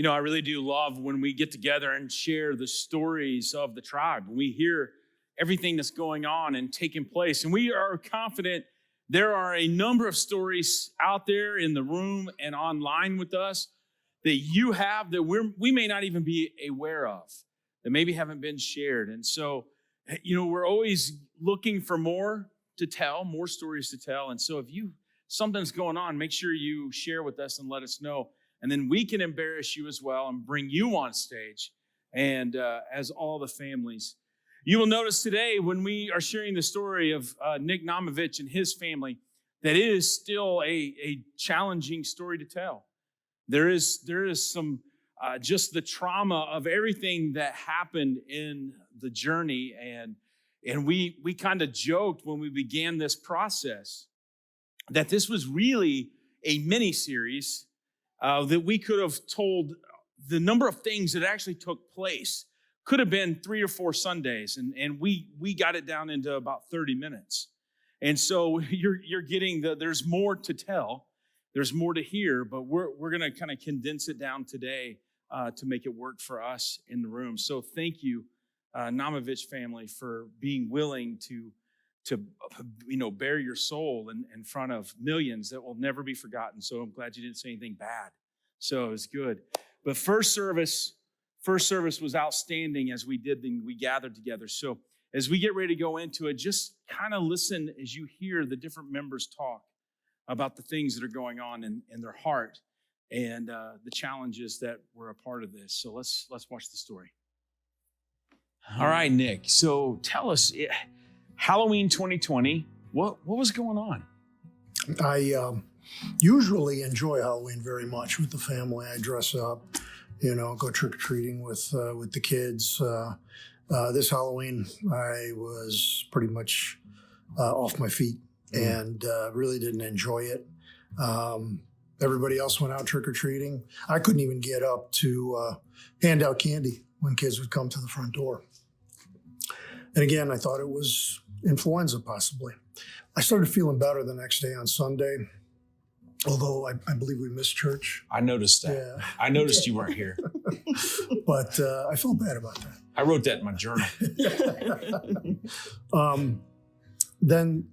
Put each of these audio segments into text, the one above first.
I really do love when we get together and share the stories of the tribe. We hear everything that's going on and taking place. And we are confident there are a number of stories out there in the room and online with us that you have that we may not even be aware of, that maybe haven't been shared. And so, we're always looking for more to tell, more stories to tell. And so if something's going on, make sure you share with us and let us know. And then we can embarrass you as well and bring you on stage and as all the families. You will notice today when we are sharing the story of Nick NAUMOVIC and his family, that it is still a challenging story to tell. There is some just the trauma of everything that happened in the journey. And we kind of joked when we began this process that this was really a mini-series that we could have told the number of things that actually took place. Could have been 3 or 4 Sundays, and we got it down into about 30 minutes. And so you're getting there's more to tell, there's more to hear, but we're going to kind of condense it down today to make it work for us in the room. So thank you, NAUMOVIC family, for being willing to bare your soul in front of millions that will never be forgotten. So I'm glad you didn't say anything bad. So it was good. But first service was outstanding as we gathered together. So as we get ready to go into it, just kind of listen as you hear the different members talk about the things that are going on in their heart and the challenges that were a part of this. So let's watch the story. All right, Nick. So tell us, Halloween 2020, what was going on? I usually enjoy Halloween very much with the family. I dress up, go trick-or-treating with the kids. This Halloween, I was pretty much off my feet and really didn't enjoy it. Everybody else went out trick-or-treating. I couldn't even get up to hand out candy when kids would come to the front door. And again, I thought it was influenza, possibly. I started feeling better the next day on Sunday, although I believe we missed church. I noticed that. Yeah. I noticed you weren't here. But I felt bad about that. I wrote that in my journal. Then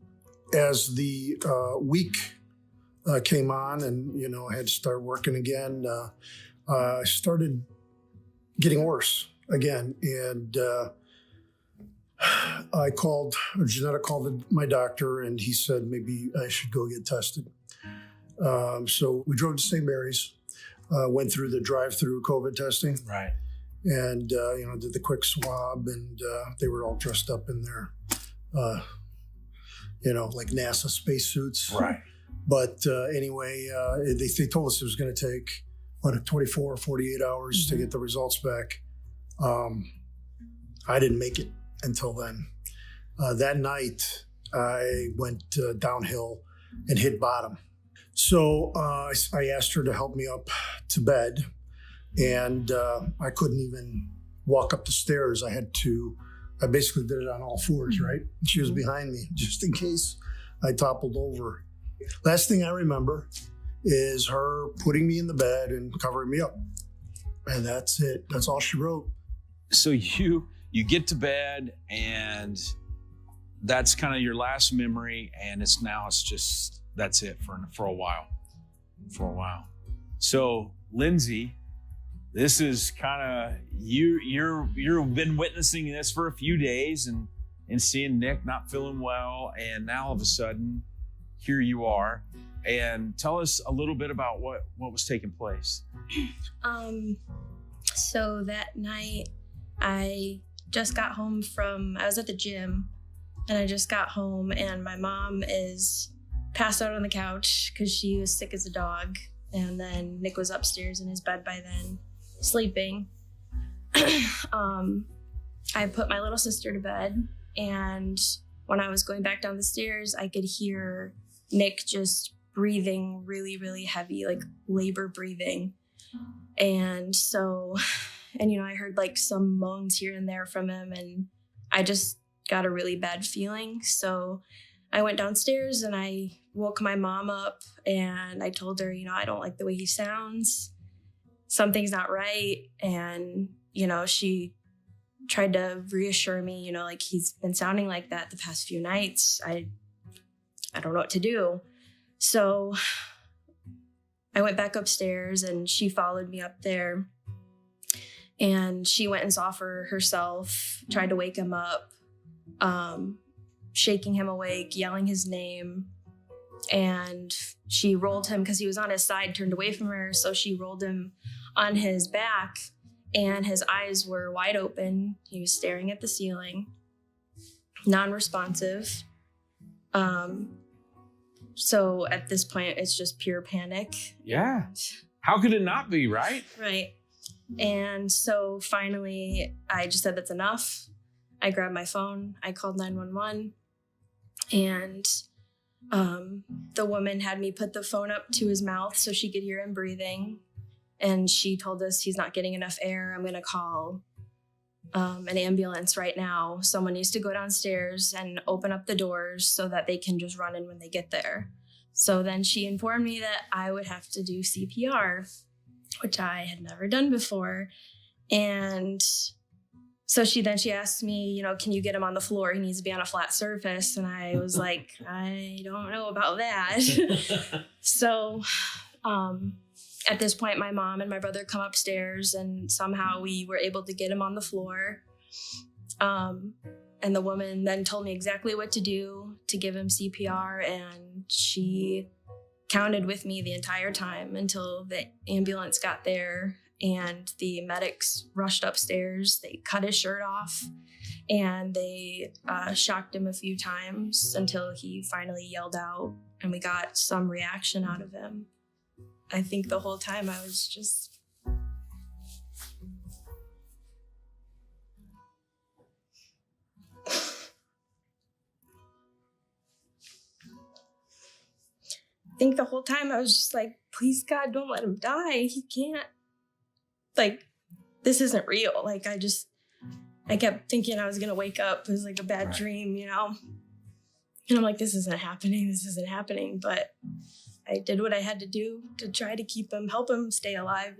as the week came on and, I had to start working again, I started getting worse again. And Jeanetta called my doctor, and he said maybe I should go get tested. So we drove to St. Mary's, went through the drive-through COVID testing. Right. And, did the quick swab, and they were all dressed up in their, like NASA spacesuits. Right. But anyway, they told us it was going to take, 24 or 48 hours to get the results back. I didn't make it until then. That night, I went downhill and hit bottom. So I asked her to help me up to bed, and I couldn't even walk up the stairs. I basically did it on all fours, right? She was behind me just in case I toppled over. Last thing I remember is her putting me in the bed and covering me up. And that's it. That's all she wrote. So you get to bed, and that's kind of your last memory, and it's just that's it for a while. So Lindsay, this is kind of you've been witnessing this for a few days and seeing Nick not feeling well, and now all of a sudden here you are. And tell us a little bit about what was taking place. So that night I just got home I was at the gym, and I just got home, and my mom is passed out on the couch because she was sick as a dog. And then Nick was upstairs in his bed by then, sleeping. I put my little sister to bed, and when I was going back down the stairs, I could hear Nick just breathing really, really heavy, like labor breathing. And so, I heard like some moans here and there from him, and I just got a really bad feeling. So I went downstairs and I woke my mom up, and I told her, I don't like the way he sounds. something's not right. And, she tried to reassure me, like, he's been sounding like that the past few nights. I don't know what to do. So I went back upstairs and she followed me up there. And she went and saw for herself, tried to wake him up, shaking him awake, yelling his name. And she rolled him because he was on his side, turned away from her. So she rolled him on his back and his eyes were wide open. He was staring at the ceiling, non-responsive. So at this point, it's just pure panic. Yeah. How could it not be, right? Right. And so finally, I just said, that's enough. I grabbed my phone. I called 911. And the woman had me put the phone up to his mouth so she could hear him breathing. And she told us, he's not getting enough air. I'm going to call an ambulance right now. Someone needs to go downstairs and open up the doors so that they can just run in when they get there. So then she informed me that I would have to do CPR, which I had never done before. And so she asked me, can you get him on the floor? He needs to be on a flat surface. And I was like, I don't know about that. So at this point, my mom and my brother come upstairs and somehow we were able to get him on the floor. And the woman then told me exactly what to do to give him CPR. And she counted with me the entire time until the ambulance got there and the medics rushed upstairs. They cut his shirt off and they shocked him a few times until he finally yelled out and we got some reaction out of him. I think the whole time I was just... I think the whole time I was just like, please God, don't let him die. He can't, this isn't real. I kept thinking I was going to wake up. It was like a bad dream, And I'm like, this isn't happening. But I did what I had to do to try to help him stay alive,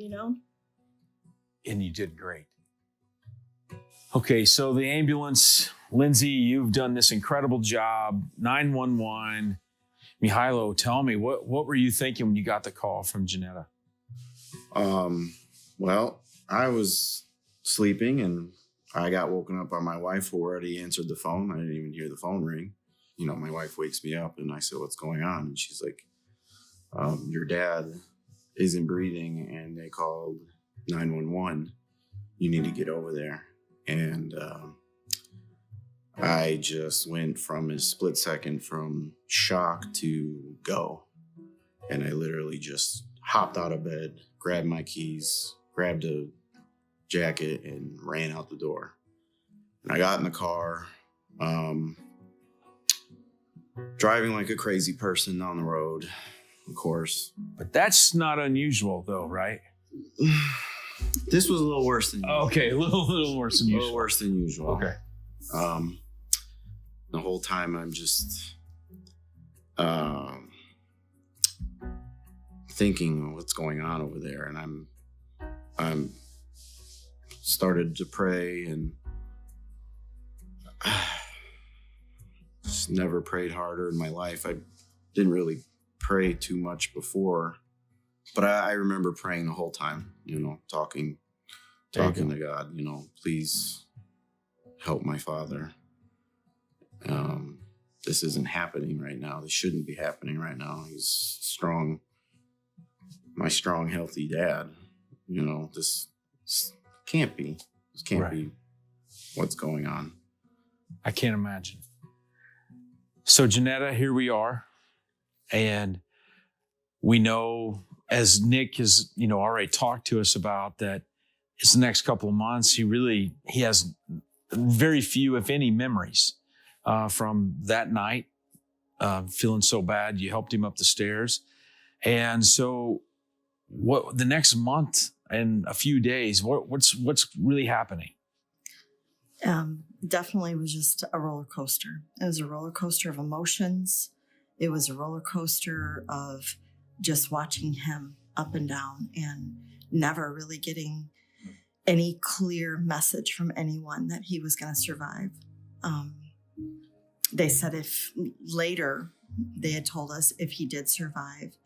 And you did great. Okay, so the ambulance, Lindsay, you've done this incredible job. 911. MIHAILO, tell me, what were you thinking when you got the call from Jeanetta? Well, I was sleeping and I got woken up by my wife who already answered the phone. I didn't even hear the phone ring. My wife wakes me up and I said, what's going on? And she's like, your dad isn't breathing and they called 911. You need to get over there. And I just went from a split second from shock to go. And I literally just hopped out of bed, grabbed my keys, grabbed a jacket and ran out the door. And I got in the car, driving like a crazy person down the road, of course. But that's not unusual though, right? This was a little worse than usual. Okay, a little worse than usual. A little worse than usual. Okay. The whole time I'm just thinking what's going on over there, and I'm started to pray and just never prayed harder in my life. I didn't really pray too much before, but I remember praying the whole time, talking to God, please help my father. This isn't happening right now. This shouldn't be happening right now. He's strong, my strong, healthy dad. This can't be. This can't be what's going on. I can't imagine. So, Jeanetta, here we are. And we know, as Nick has, already talked to us about, that it's the next couple of months. He has very few, if any, memories from that night, feeling so bad. You helped him up the stairs. And so the next month and a few days, what's really happening? Definitely was just a roller coaster. It was a roller coaster of emotions. It was a roller coaster of just watching him up and down and never really getting any clear message from anyone that he was going to survive. They said if later they had told us if he did survive,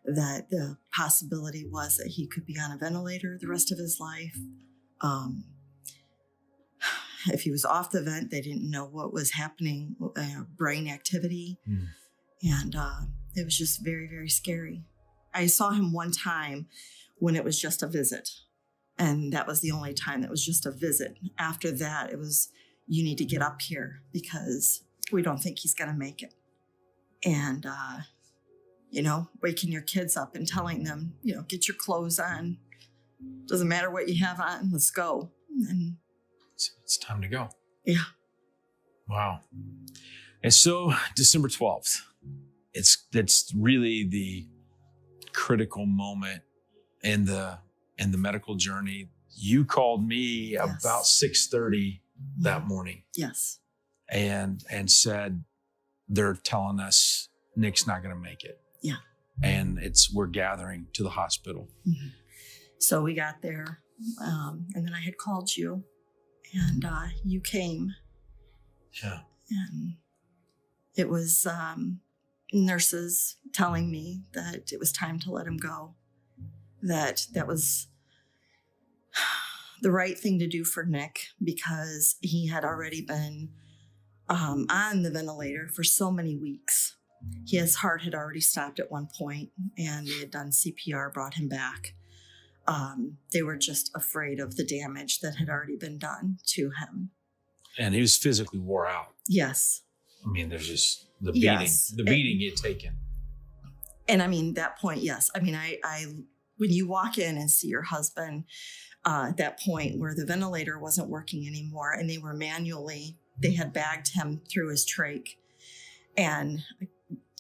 that the possibility was that he could be on a ventilator the rest of his life. If he was off the vent, they didn't know what was happening, brain activity. And it was just very, very scary. I saw him one time when it was just a visit. And that was the only time that was just a visit. After that, it was, you need to get up here because we don't think he's going to make it. And, waking your kids up and telling them, get your clothes on. Doesn't matter what you have on, let's go. And it's time to go. Yeah. Wow. And so December 12th, that's really the critical moment in the medical journey. You called me about 6:30 that morning. Yes. And said, they're telling us Nick's not going to make it. Yeah. And we're gathering to the hospital. Mm-hmm. So we got there, and then I had called you, and you came. Yeah. And it was nurses telling me that it was time to let him go, that was the right thing to do for Nick because he had already been on the ventilator for so many weeks. His heart had already stopped at one point, and they had done CPR, brought him back. They were just afraid of the damage that had already been done to him. And he was physically wore out. Yes. I mean, there's just the beating he had taken. And I mean, that point, yes. I mean, I when you walk in and see your husband at that point where the ventilator wasn't working anymore and they had bagged him through his trach, and I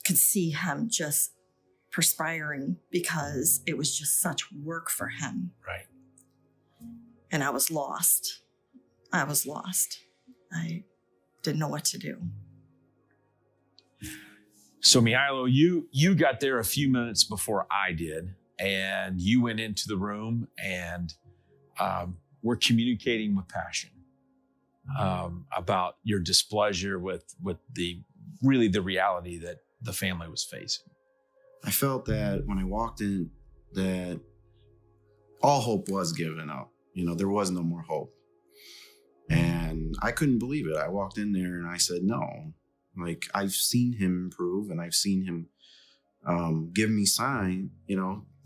could see him just perspiring because it was just such work for him. Right. And I was lost. I didn't know what to do. So Mihailo, you got there a few minutes before I did, and you went into the room and we're communicating with passion about your displeasure with the reality that the family was facing. I felt that when I walked in that all hope was given up. There was no more hope. And I couldn't believe it. I walked in there and I said, no. Like, I've seen him improve and I've seen him give me sign,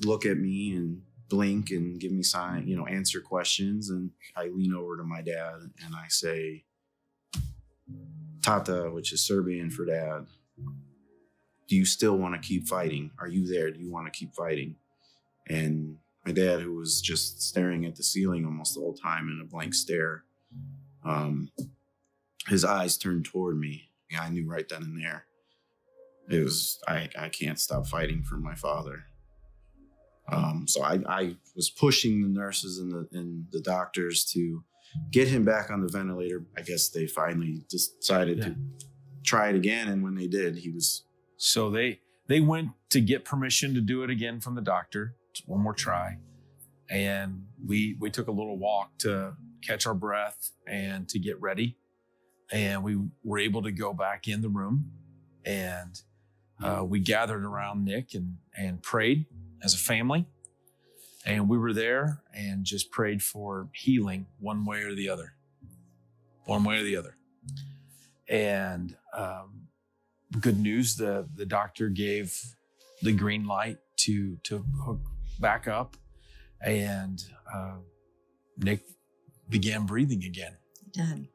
look at me and blink and give me sign, answer questions. And I lean over to my dad and I say, Tata, which is Serbian for dad, do you still want to keep fighting? Are you there? Do you want to keep fighting? And my dad, who was just staring at the ceiling almost the whole time in a blank stare, his eyes turned toward me. I knew right then and there. It was, I can't stop fighting for my father. So I was pushing the nurses and the doctors to get him back on the ventilator. I guess they finally decided to try it again. And when they did, he was... So they went to get permission to do it again from the doctor. One more try. And we took a little walk to catch our breath and to get ready. And we were able to go back in the room, and we gathered around Nick and prayed as a family. And we were there and just prayed for healing one way or the other. And good news, the doctor gave the green light to hook back up, and Nick began breathing again. He did.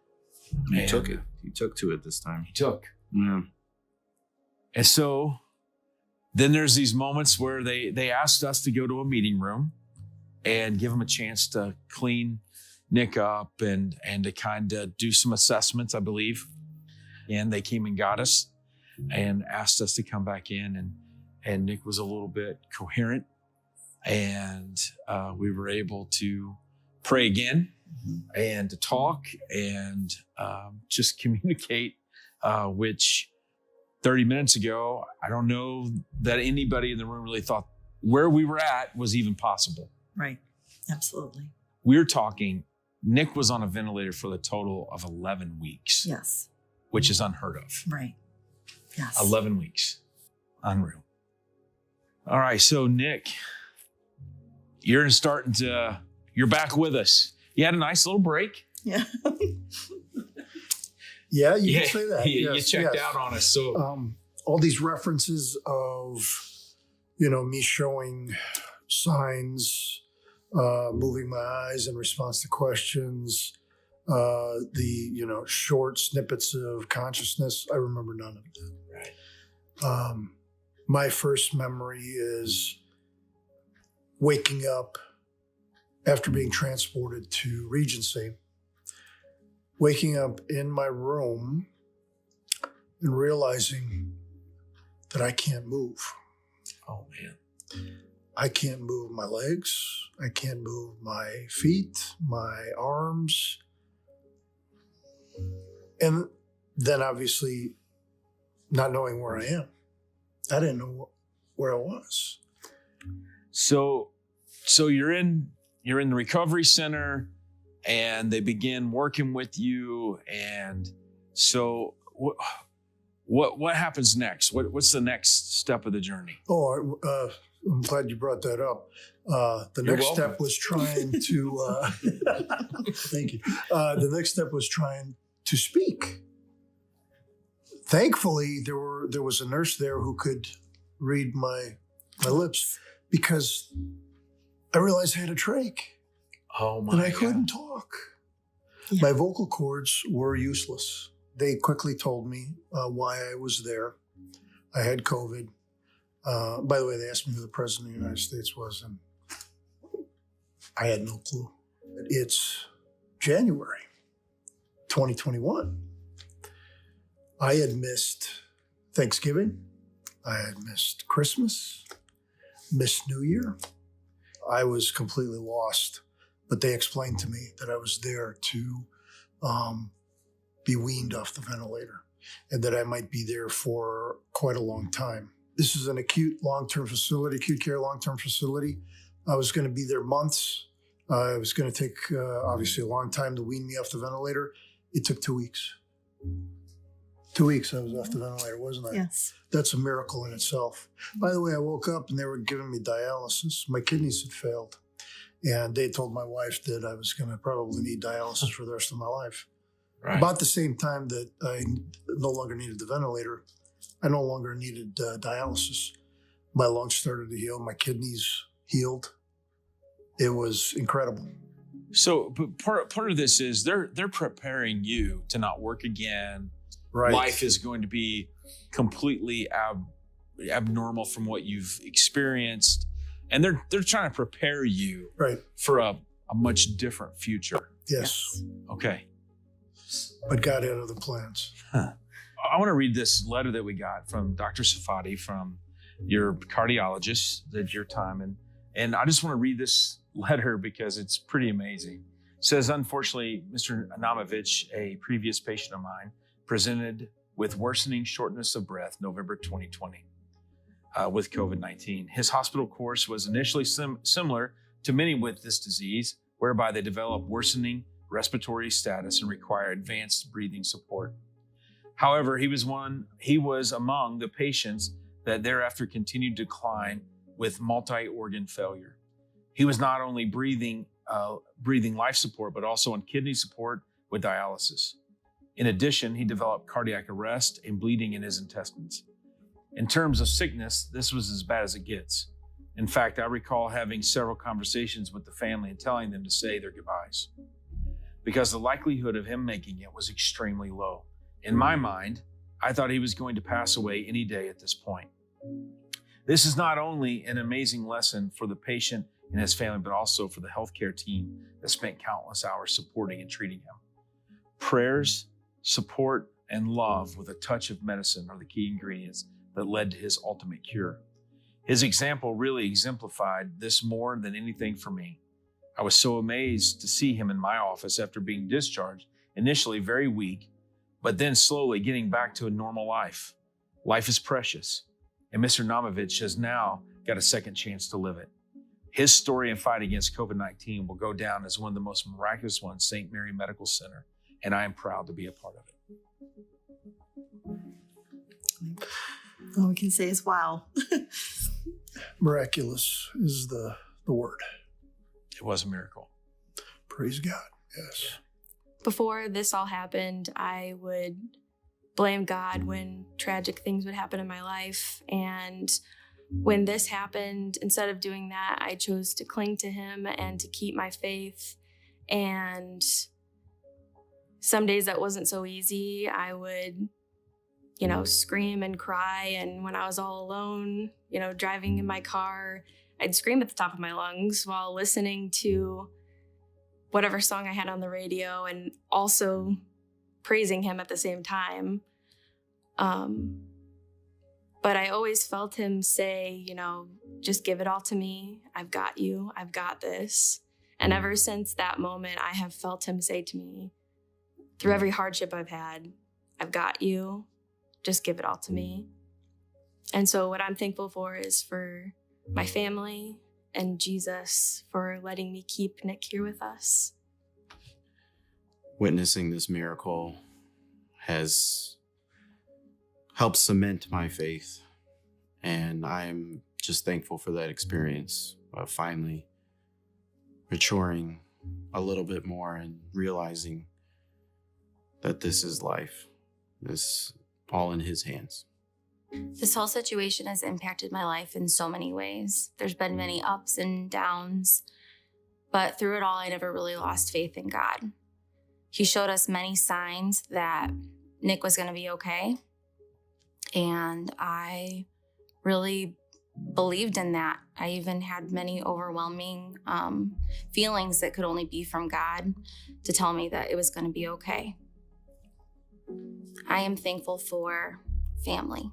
He took it. He took to it this time. Yeah. And so then there's these moments where they asked us to go to a meeting room and give him a chance to clean Nick up and to kind of do some assessments, I believe. And they came and got us and asked us to come back in, and Nick was a little bit coherent, and we were able to pray again and to talk and just communicate, which 30 minutes ago, I don't know that anybody in the room really thought where we were at was even possible. Right. Absolutely. We're talking, Nick was on a ventilator for the total of 11 weeks, Yes. which is unheard of. Right. Yes. 11 weeks. Unreal. All right. So Nick, you're back with us. You had a nice little break. Yeah. Yeah, you can say that. You checked out on us. So all these references of, me showing signs, moving my eyes in response to questions, the, short snippets of consciousness, I remember none of that. Right. My first memory is waking up after being transported to Regency, waking up in my room and realizing that I can't move. Oh, man. I can't move my legs. I can't move my feet, my arms. And then obviously not knowing where I am. I didn't know where I was. So you're in the recovery center and they begin working with you. And so what happens next? What's the next step of the journey? Oh, I'm glad you brought that up. The You're next welcome. step was trying to, thank you. The next step was trying to speak. Thankfully, there was a nurse there who could read my lips because I realized I had a trach Oh, my and I God. couldn't talk. Yeah. My vocal cords were useless. They quickly told me why I was there. I had COVID. By the way, they asked me who the president of the United States was, and I had no clue. It's January 2021. I had missed Thanksgiving. I had missed Christmas, missed New Year. I was completely lost, but they explained to me that I was there to be weaned off the ventilator and that I might be there for quite a long time. This is an acute care long-term facility. I was going to be there months. It was going to take, obviously, a long time to wean me off the ventilator. It took 2 weeks. 2 weeks I was off the ventilator, wasn't I? Yes. That's a miracle in itself. By the way, I woke up and they were giving me dialysis. My kidneys had failed. And they told my wife that I was going to probably need dialysis for the rest of my life. Right. About the same time that I no longer needed the ventilator, I no longer needed dialysis. My lungs started to heal. My kidneys healed. It was incredible. So, but part of this is they're preparing you to not work again. Right. Life is going to be completely abnormal from what you've experienced, and they're trying to prepare you Right. for a much different future. Yes. Okay. But God had other plans. I want to read this letter that we got from Dr. Safadi, from your cardiologist at your time. And I just want to read this letter because it's pretty amazing. It says, unfortunately, Mr. NAUMOVIC, a previous patient of mine, presented with worsening shortness of breath November 2020 with COVID-19. His hospital course was initially similar to many with this disease, whereby they develop worsening respiratory status and require advanced breathing support. However, he was among the patients that thereafter continued to decline with multi-organ failure. He was not only breathing life support, but also on kidney support with dialysis. In addition, he developed cardiac arrest and bleeding in his intestines. In terms of sickness, this was as bad as it gets. In fact, I recall having several conversations with the family and telling them to say their goodbyes, because the likelihood of him making it was extremely low. In my mind, I thought he was going to pass away any day at this point. This is not only an amazing lesson for the patient and his family, but also for the healthcare team that spent countless hours supporting and treating him. Prayers, support, and love with a touch of medicine are the key ingredients that led to his ultimate cure. His example really exemplified this more than anything for me. I was so amazed to see him in my office after being discharged, initially very weak, but then slowly getting back to a normal life. Life is precious, and Mr. NAUMOVIC has now got a second chance to live it. His story and fight against COVID-19 will go down as one of the most miraculous ones, St. Mary Medical Center, and I am proud to be a part of it. All we can say is wow. Miraculous is the word. It was a miracle. Praise God. Yes. Before this all happened, I would blame God when tragic things would happen in my life. And when this happened, instead of doing that, I chose to cling to him and to keep my faith. And some days that wasn't so easy. I would, scream and cry. And when I was all alone, driving in my car, I'd scream at the top of my lungs while listening to whatever song I had on the radio and also praising him at the same time. But I always felt him say, just give it all to me. I've got you. I've got this. And ever since that moment, I have felt him say to me, through every hardship I've had, I've got you. Just give it all to me. And so what I'm thankful for is for my family and Jesus for letting me keep Nick here with us. Witnessing this miracle has helped cement my faith, and I'm just thankful for that experience of finally maturing a little bit more and realizing that this is life. This all in his hands. This whole situation has impacted my life in so many ways. There's been many ups and downs, but through it all, I never really lost faith in God. He showed us many signs that Nick was going to be okay, and I really believed in that. I even had many overwhelming feelings that could only be from God to tell me that it was going to be okay. I am thankful for family.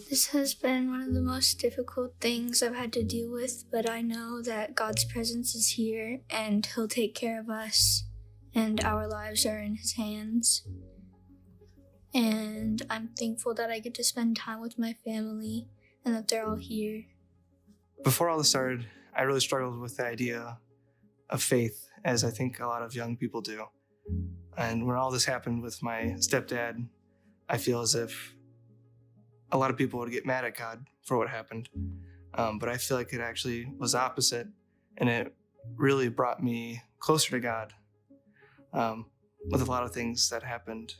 This has been one of the most difficult things I've had to deal with, but I know that God's presence is here and he'll take care of us and our lives are in his hands. And I'm thankful that I get to spend time with my family and that they're all here. Before all this started, I really struggled with the idea of faith, as I think a lot of young people do. And when all this happened with my stepdad, I feel as if a lot of people would get mad at God for what happened. But I feel like it actually was opposite, and it really brought me closer to God with a lot of things that happened.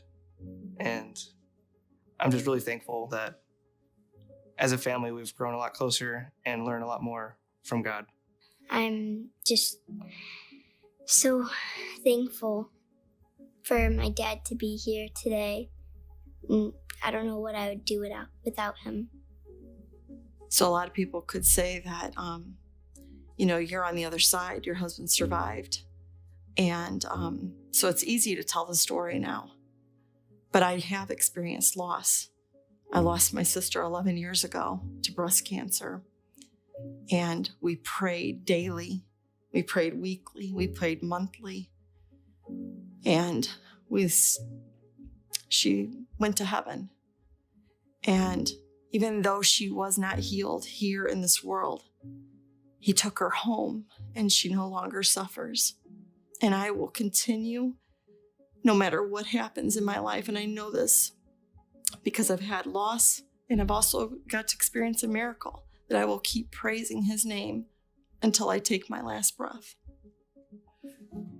And I'm just really thankful that as a family, we've grown a lot closer and learned a lot more from God. I'm just so thankful for my dad to be here today. I don't know what I would do without him. So a lot of people could say that, you're on the other side, your husband survived. And so it's easy to tell the story now. But I have experienced loss. I lost my sister 11 years ago to breast cancer. And we prayed daily. We prayed weekly. We prayed monthly. And she went to heaven. And even though she was not healed here in this world, he took her home and she no longer suffers. And I will continue no matter what happens in my life. And I know this because I've had loss and I've also got to experience a miracle, that I will keep praising his name until I take my last breath.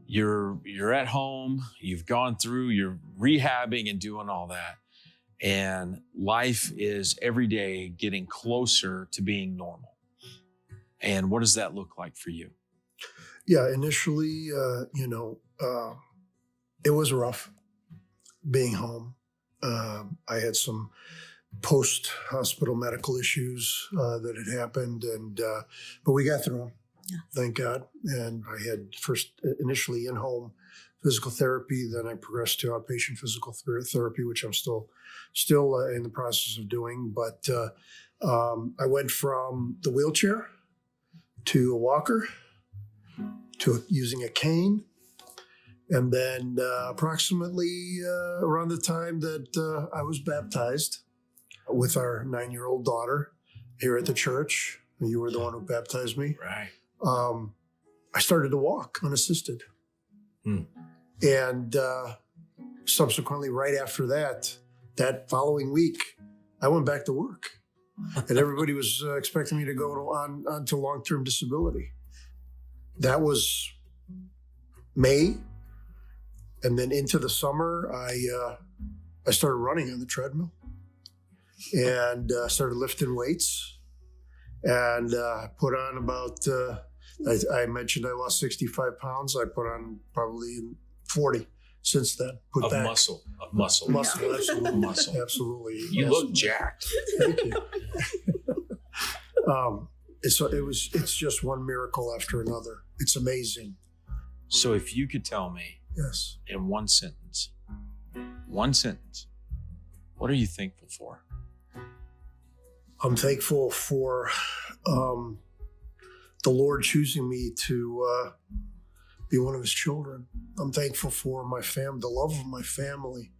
You're at home, you've gone through, you're rehabbing and doing all that. And life is every day getting closer to being normal. And what does that look like for you? Yeah, initially, it was rough being home. I had some post-hospital medical issues that had happened, but we got through them. Yeah. Thank God. And I had initially in-home physical therapy, then I progressed to outpatient physical therapy, which I'm still in the process of doing. But I went from the wheelchair to a walker to using a cane. And then approximately around the time that I was baptized with our 9-year-old daughter here at the church, You were the one who baptized me. Right. I started to walk unassisted. And subsequently, right after that following week, I went back to work. And everybody was expecting me to go on to long-term disability. That was May. And then into the summer, I started running on the treadmill and started lifting weights. And put on about, I mentioned I lost 65 pounds. I put on probably 40 since then. Of muscle. Muscle, absolutely. Muscle. Absolutely. You look jacked. Thank you. It's just one miracle after another. It's amazing. So if you could tell me Yes. in one sentence, what are you thankful for? I'm thankful for the Lord choosing me to be one of his children. I'm thankful for my family, the love of my family,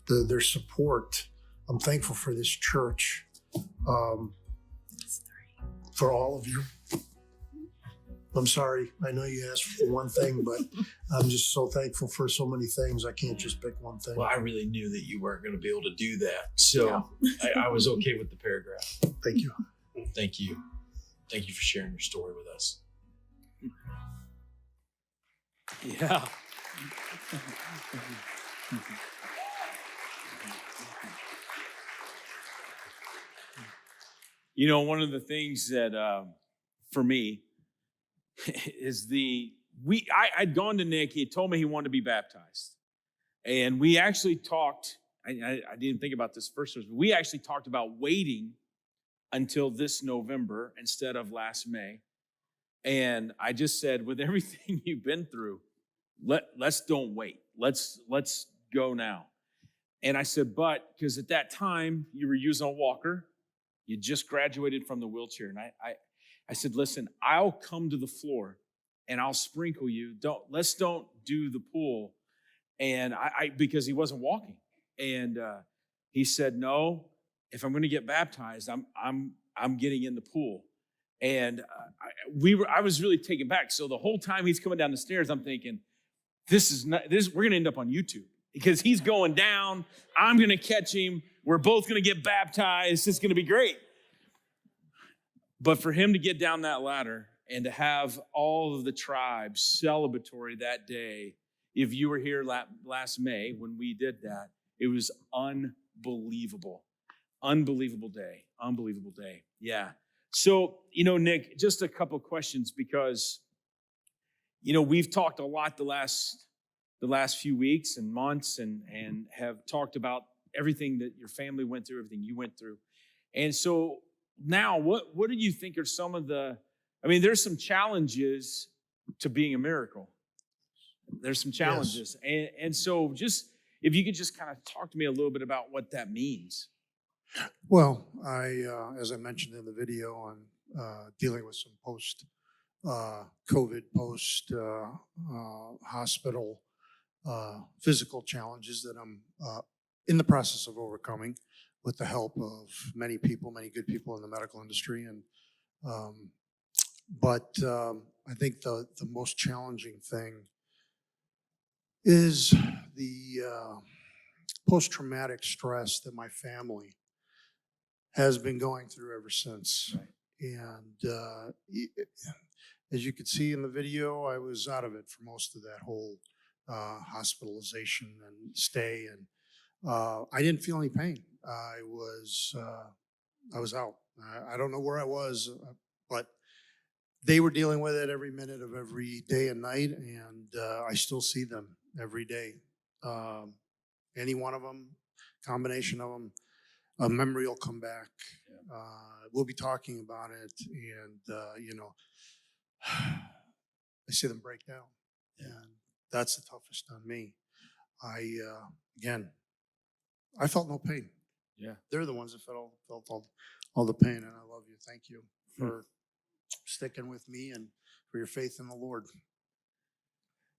their support. I'm thankful for this church, for all of you. I'm sorry. I know you asked for one thing, but I'm just so thankful for so many things. I can't just pick one thing. Well, I really knew that you weren't going to be able to do that. So I was okay with the paragraph. Thank you. Thank you. Thank you for sharing your story with us. Yeah. You know, one of the things that for me is I'd gone to Nick. He had told me he wanted to be baptized, and we actually talked. I didn't think about this first, but we actually talked about waiting until this November instead of last May. And I just said, with everything you've been through, let's don't wait. Let's go now. And I said, but because at that time you were using a walker, you just graduated from the wheelchair, and I said, listen, I'll come to the floor and I'll sprinkle you. Let's don't do the pool. And because he wasn't walking. And he said, no, if I'm going to get baptized, I'm getting in the pool. And I was really taken back. So the whole time he's coming down the stairs, I'm thinking, we're going to end up on YouTube because he's going down. I'm going to catch him. We're both going to get baptized. It's going to be great. But for him to get down that ladder and to have all of the tribes celebratory that day, if you were here last May when we did that, it was unbelievable. Unbelievable day. Unbelievable day. Yeah. So, Nick, just a couple of questions because, we've talked a lot the last few weeks and months and have talked about everything that your family went through, everything you went through. And so now what do you think are some of there's some challenges to being a miracle. There's some challenges. Yes. And so just, if you could just kind of talk to me a little bit about what that means. Well, as I mentioned in the video, on dealing with some post-COVID, post-hospital physical challenges that I'm in the process of overcoming with the help of many people, many good people in the medical industry. And but I think the most challenging thing is the post-traumatic stress that my family has been going through ever since. Right. And as you could see in the video, I was out of it for most of that whole hospitalization and stay. And I didn't feel any pain. I was out. I don't know where I was, but they were dealing with it every minute of every day and night. And I still see them every day. Any one of them, combination of them, a memory will come back. Yeah. We'll be talking about it, and I see them break down, and that's the toughest on me. I felt no pain. Yeah, they're the ones that felt all the pain, and I love you. Thank you for sticking with me and for your faith in the Lord.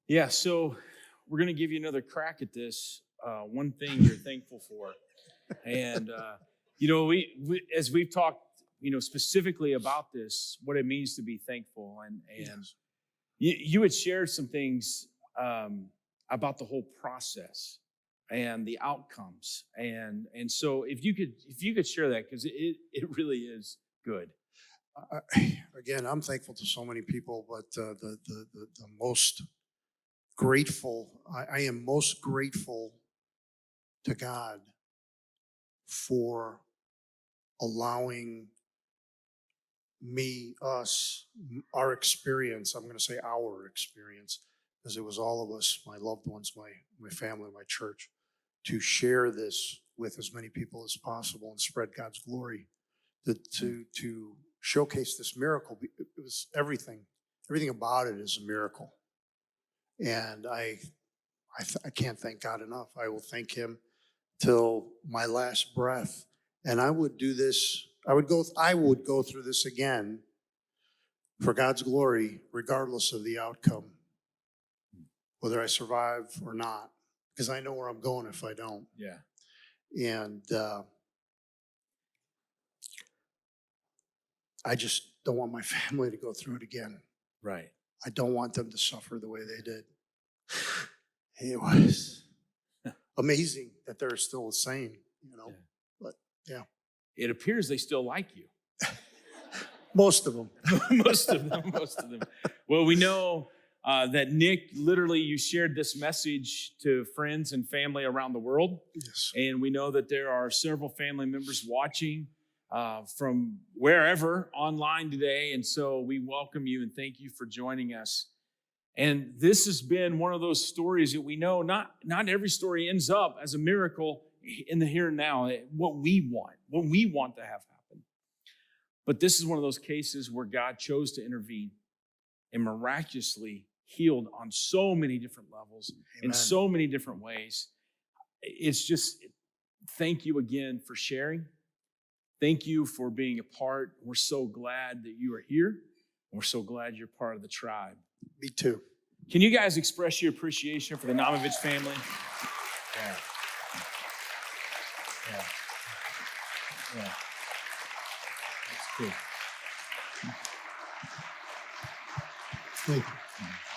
Yeah, so we're going to give you another crack at this. One thing you're thankful for. And, we as we've talked specifically about this, what it means to be thankful. And Yes. you had shared some things about the whole process and the outcomes. And so if you could share that, because it really is good. Again, I'm thankful to so many people, but the most grateful, I am most grateful to God for allowing me, us, our experience, I'm going to say our experience, because it was all of us, my loved ones, my family, my church, to share this with as many people as possible and spread God's glory, to showcase this miracle. It was everything about it is a miracle. And I can't thank God enough. I will thank him till my last breath. And I would do this, I would go through this again for God's glory, regardless of the outcome, whether I survive or not, because I know where I'm going if I don't. Yeah. And I just don't want my family to go through it again. Right. I don't want them to suffer the way they did. It was amazing that they're still sane, Yeah. But yeah. It appears they still like you. Most of them. Most of them. Well, we know that Nick, literally, you shared this message to friends and family around the world. Yes. And we know that there are several family members watching from wherever online today. And so we welcome you and thank you for joining us. And this has been one of those stories that we know not every story ends up as a miracle in the here and now, what we want to have happen. But this is one of those cases where God chose to intervene and miraculously healed on so many different levels, Amen. in so many different ways. It's just, thank you again for sharing. Thank you for being a part. We're so glad that you are here. We're so glad you're part of the tribe. Me too. Can you guys express your appreciation for the NAUMOVIC family? Yeah. Yeah. Yeah. That's good. Thank you.